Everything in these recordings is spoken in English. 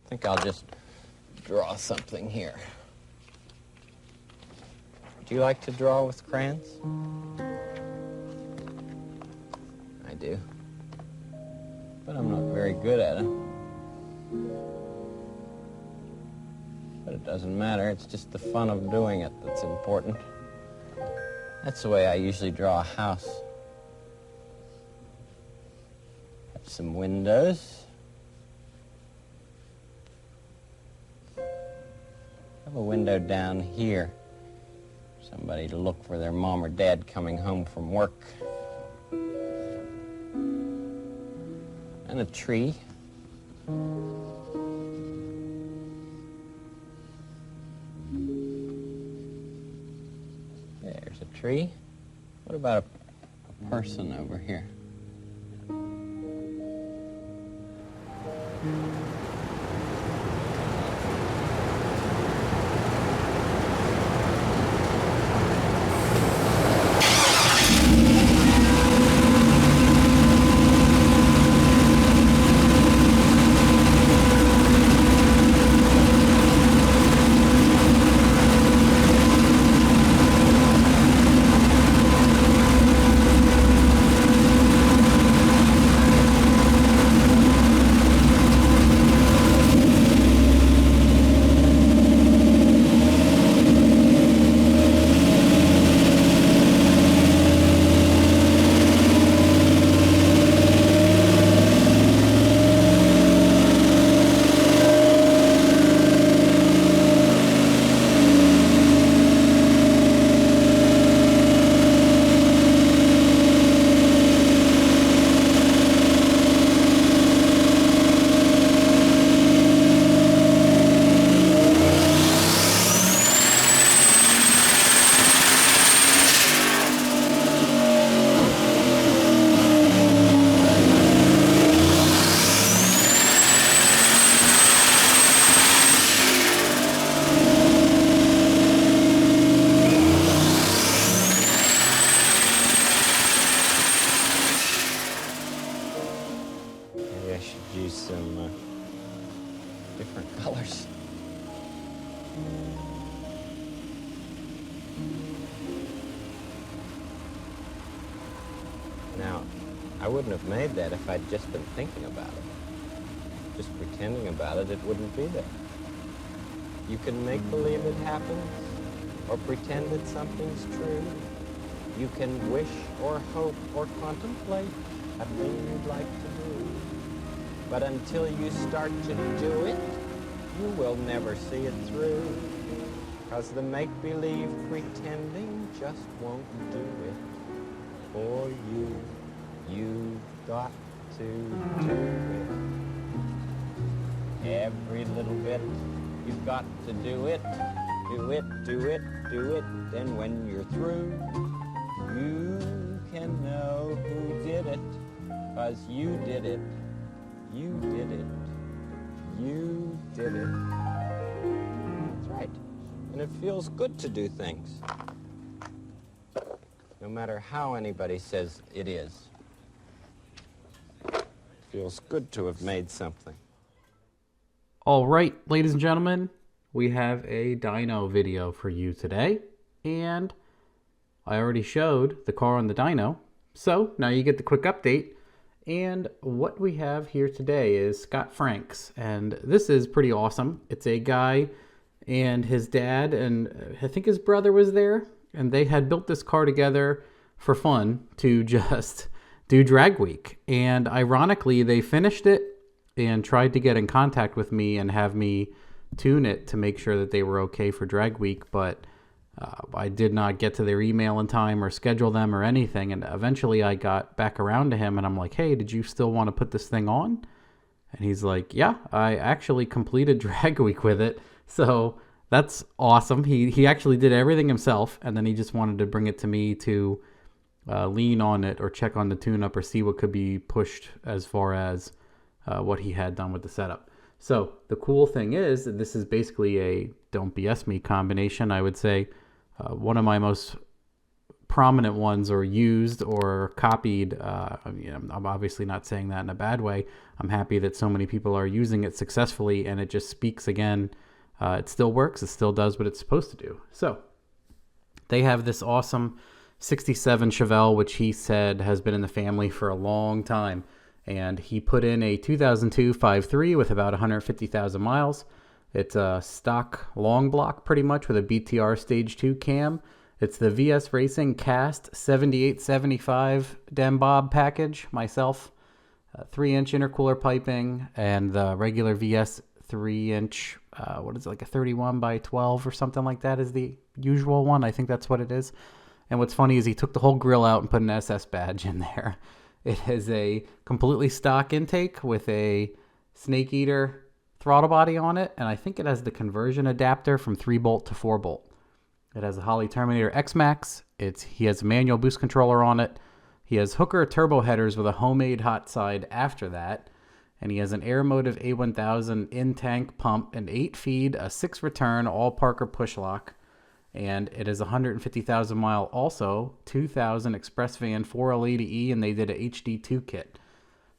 I think I'll just draw something here. Do you like to draw with crayons? I do. But I'm not very good at it. But it doesn't matter, it's just the fun of doing it that's important. That's the way I usually draw a house. Have some windows. Have a window down here. Somebody to look for their mom or dad coming home from work. And a tree. There's a tree. What about a person over here? Use some different colors. Now, I wouldn't have made that if I'd just been thinking about it. Just pretending about it, it wouldn't be there. You can make believe it happens, or pretend that something's true. You can wish or hope or contemplate a thing you'd like to do. But until you start to do it, you will never see it through. 'Cause the make-believe pretending just won't do it for you. You've got to do it. Every little bit, you've got to do it. Do it, do it, do it. Then when you're through, you can know who did it. 'Cause you did it. You did it. You did it. That's right. And it feels good to do things. No matter how anybody says it is. It feels good to have made something. All right, ladies and gentlemen, we have a dyno video for you today. And I already showed the car on the dyno. So now you get the quick update. And what we have here today is Scott Franks, and this is pretty awesome. It's a guy and his dad, and I think his brother was there, and they had built this car together for fun to just do drag week. And ironically, they finished it and tried to get in contact with me and have me tune it to make sure that they were okay for drag week, but I did not get to their email in time or schedule them or anything. And eventually I got back around to him and I'm like, hey, did you still want to put this thing on? And he's like, yeah, I actually completed drag week with it. So that's awesome. He actually did everything himself. And then he just wanted to bring it to me to lean on it or check on the tune-up or see what could be pushed as far as what he had done with the setup. So the cool thing is that this is basically a Don't BS Me combination, I would say. One of my most prominent ones or used or copied. I mean, I'm obviously not saying that in a bad way. I'm happy that so many people are using it successfully, and it just speaks again. It still works. It still does what it's supposed to do. So they have this awesome 67 Chevelle, which he said has been in the family for a long time. And he put in a 2002 5.3 with about 150,000 miles. It's a stock long block pretty much with a BTR Stage 2 cam. It's the VS Racing Cast 7875 Dem Bob package, myself. 3-inch intercooler piping, and the regular VS 3-inch, what is it, like a 31 by 12 or something like that is the usual one. I think that's what it is. And what's funny is he took the whole grill out and put an SS badge in there. It is a completely stock intake with a Snake Eater throttle body on it, and I think it has the conversion adapter from 3-bolt to 4-bolt. It has a Holley Terminator X-Max. He has a manual boost controller on it. He has Hooker turbo headers with a homemade hot side after that. And he has an Aeromotive A1000 in-tank pump, an 8-feed, a 6-return, all Parker push lock. And it is 150,000 mile also, 2000 Express Van 4L80E, and they did a HD2 kit.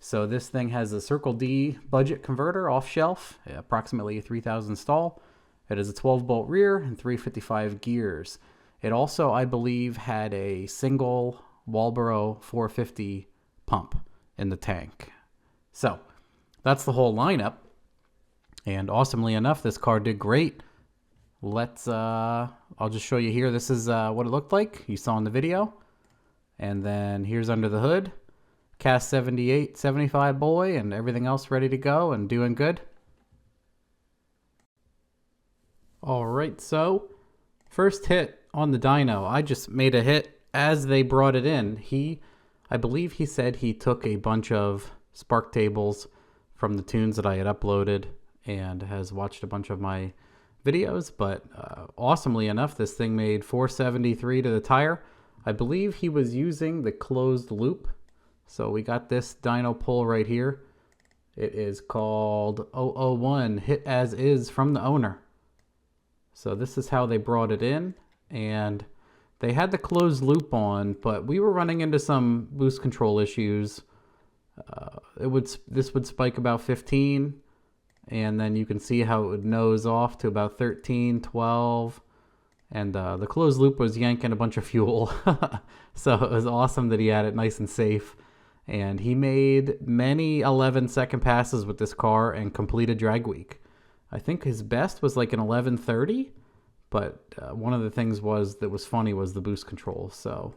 So this thing has a Circle D budget converter off shelf, approximately a 3,000 stall. It has a 12-bolt rear and 355 gears. It also, I believe, had a single Walboro 450 pump in the tank. So that's the whole lineup. And awesomely enough, this car did great. I'll just show you here. This is what it looked like. You saw in the video. And then here's under the hood. Cast 78, 75 boy, and everything else ready to go and doing good. All right, so first hit on the dyno. I just made a hit as they brought it in. I believe he said he took a bunch of spark tables from the tunes that I had uploaded and has watched a bunch of my videos, but awesomely enough, this thing made 473 to the tire. I believe he was using the closed loop. So we got this dyno pull right here. It is called 001 Hit As Is from the owner. So this is how they brought it in, and they had the closed loop on, but we were running into some boost control issues. This would spike about 15, and then you can see how it would nose off to about 13, 12, and the closed loop was yanking a bunch of fuel. So it was awesome that he had it nice and safe. And he made many 11-second passes with this car and completed drag week. I think his best was like an 11:30, but one of the things that was funny was the boost control. So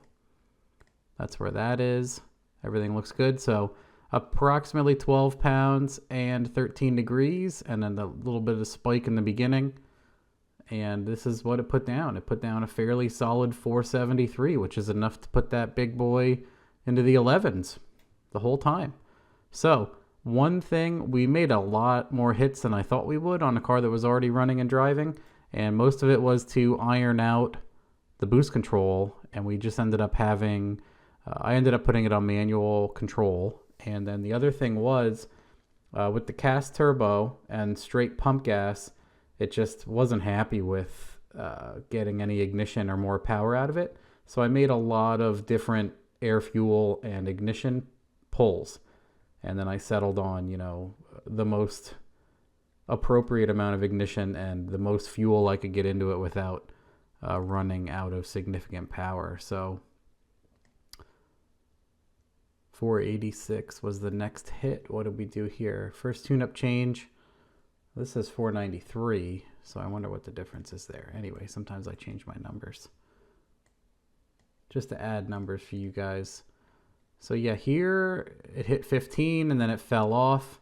that's where that is. Everything looks good. So approximately 12 pounds and 13 degrees, and then a little bit of a spike in the beginning. And this is what it put down. It put down a fairly solid 473, which is enough to put that big boy into the 11s the whole time. So one thing, we made a lot more hits than I thought we would on a car that was already running and driving, and most of it was to iron out the boost control, and we just ended up having, I ended up putting it on manual control. And then the other thing was, with the cast turbo and straight pump gas, it just wasn't happy with getting any ignition or more power out of it. So I made a lot of different air, fuel, and ignition pulls. And then I settled on, the most appropriate amount of ignition and the most fuel I could get into it without running out of significant power. So 486 was the next hit. What did we do here? First tune-up change. This is 493, so I wonder what the difference is there. Anyway, sometimes I change my numbers just to add numbers for you guys. So yeah, here it hit 15 and then it fell off.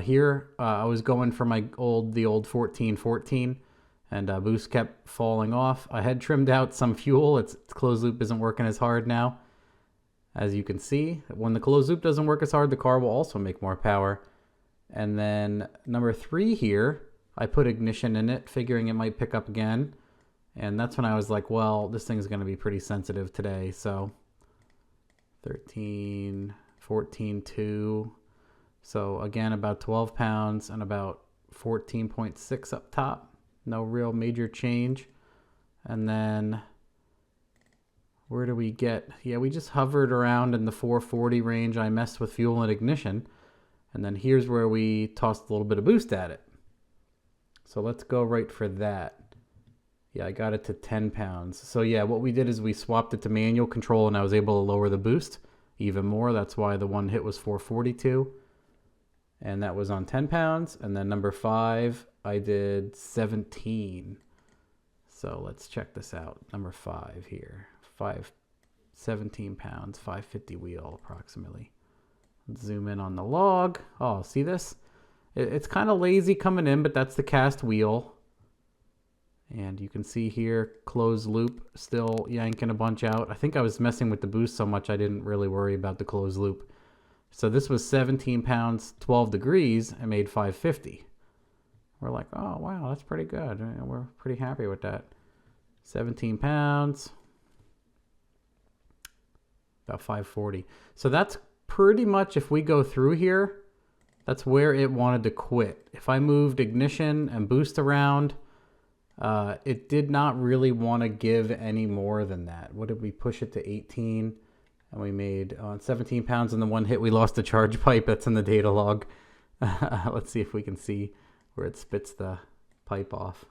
Here I was going for the old 1414, and boost kept falling off. I had trimmed out some fuel. Its closed loop isn't working as hard now. As you can see, when the closed loop doesn't work as hard, the car will also make more power. And then number 3 here, I put ignition in it, figuring it might pick up again. And that's when I was like, well, this thing's going to be pretty sensitive today. So 13, 14, 2. So again, about 12 pounds and about 14.6 up top. No real major change. And then where do we get? Yeah, we just hovered around in the 440 range. I messed with fuel and ignition. And then here's where we tossed a little bit of boost at it. So let's go right for that. Yeah, I got it to 10 pounds. So yeah, what we did is we swapped it to manual control and I was able to lower the boost even more. That's why the one hit was 442. And that was on 10 pounds. And then number 5, I did 17. So let's check this out. Number 5 here. 17 pounds, 550 wheel approximately. Let's zoom in on the log. Oh, see this? It's kind of lazy coming in, but that's the cast wheel. And you can see here, closed loop, still yanking a bunch out. I think I was messing with the boost so much I didn't really worry about the closed loop. So this was 17 pounds, 12 degrees, and made 550. We're like, oh, wow, that's pretty good. We're pretty happy with that. 17 pounds, about 540. So that's pretty much, if we go through here, that's where it wanted to quit. If I moved ignition and boost around, it did not really want to give any more than that. What did we push it to 18? And we made 17 pounds in the one hit. We lost the charge pipe. That's in the data log. Let's see if we can see where it spits the pipe off.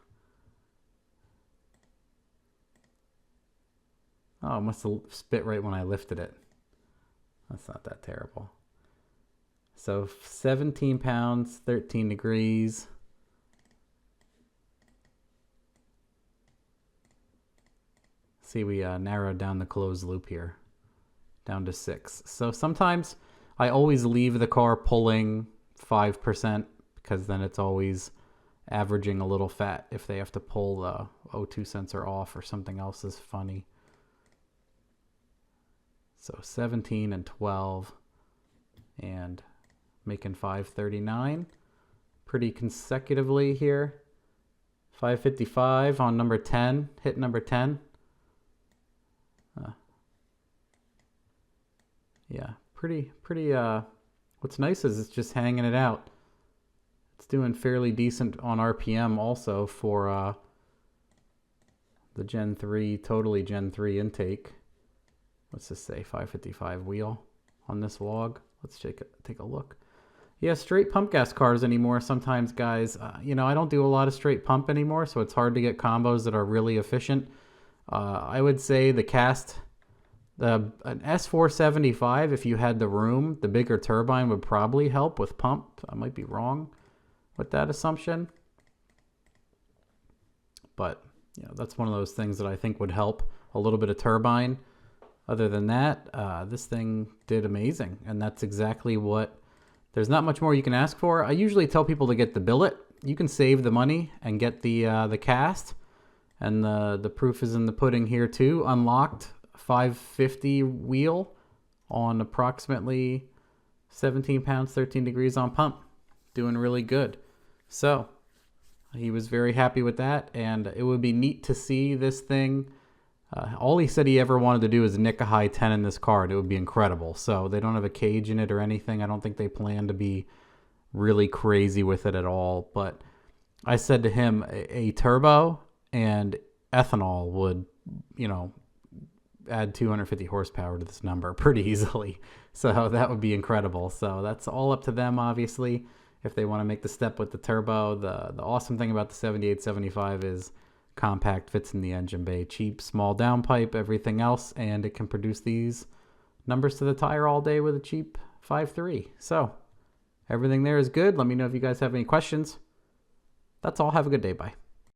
Oh, it must have spit right when I lifted it. That's not that terrible. So 17 pounds, 13 degrees. See, we narrowed down the closed loop here, down to 6. So sometimes I always leave the car pulling 5% because then it's always averaging a little fat if they have to pull the O2 sensor off or something else is funny. So 17 and 12 and making 539 pretty consecutively here. 555 on number 10, hit number 10. Yeah, pretty, what's nice is it's just hanging it out. It's doing fairly decent on RPM also for the Gen 3, totally Gen 3 intake. What's this say, 555 wheel on this log? Let's take a look. Yeah, straight pump gas cars anymore sometimes, guys. You know, I don't do a lot of straight pump anymore, so it's hard to get combos that are really efficient. I would say the cast, an S475, if you had the room, the bigger turbine would probably help with pump. I might be wrong with that assumption. But, you know, that's one of those things that I think would help, a little bit of turbine. Other than that, this thing did amazing. And that's exactly what, there's not much more you can ask for. I usually tell people to get the billet. You can save the money and get the cast. And the proof is in the pudding here too. Unlocked 550 wheel on approximately 17 pounds, 13 degrees on pump. Doing really good. So he was very happy with that. And it would be neat to see this thing. All he said he ever wanted to do is nick a high 10 in this car. It would be incredible. So they don't have a cage in it or anything. I don't think they plan to be really crazy with it at all. But I said to him, a turbo and ethanol would, you know, add 250 horsepower to this number pretty easily. So that would be incredible. So that's all up to them, obviously, if they want to make the step with the turbo. The awesome thing about the 7875 is compact, fits in the engine bay, cheap, small downpipe, everything else, and it can produce these numbers to the tire all day with a cheap 5.3. So everything there is good. Let me know if you guys have any questions. That's all. Have a good day. Bye.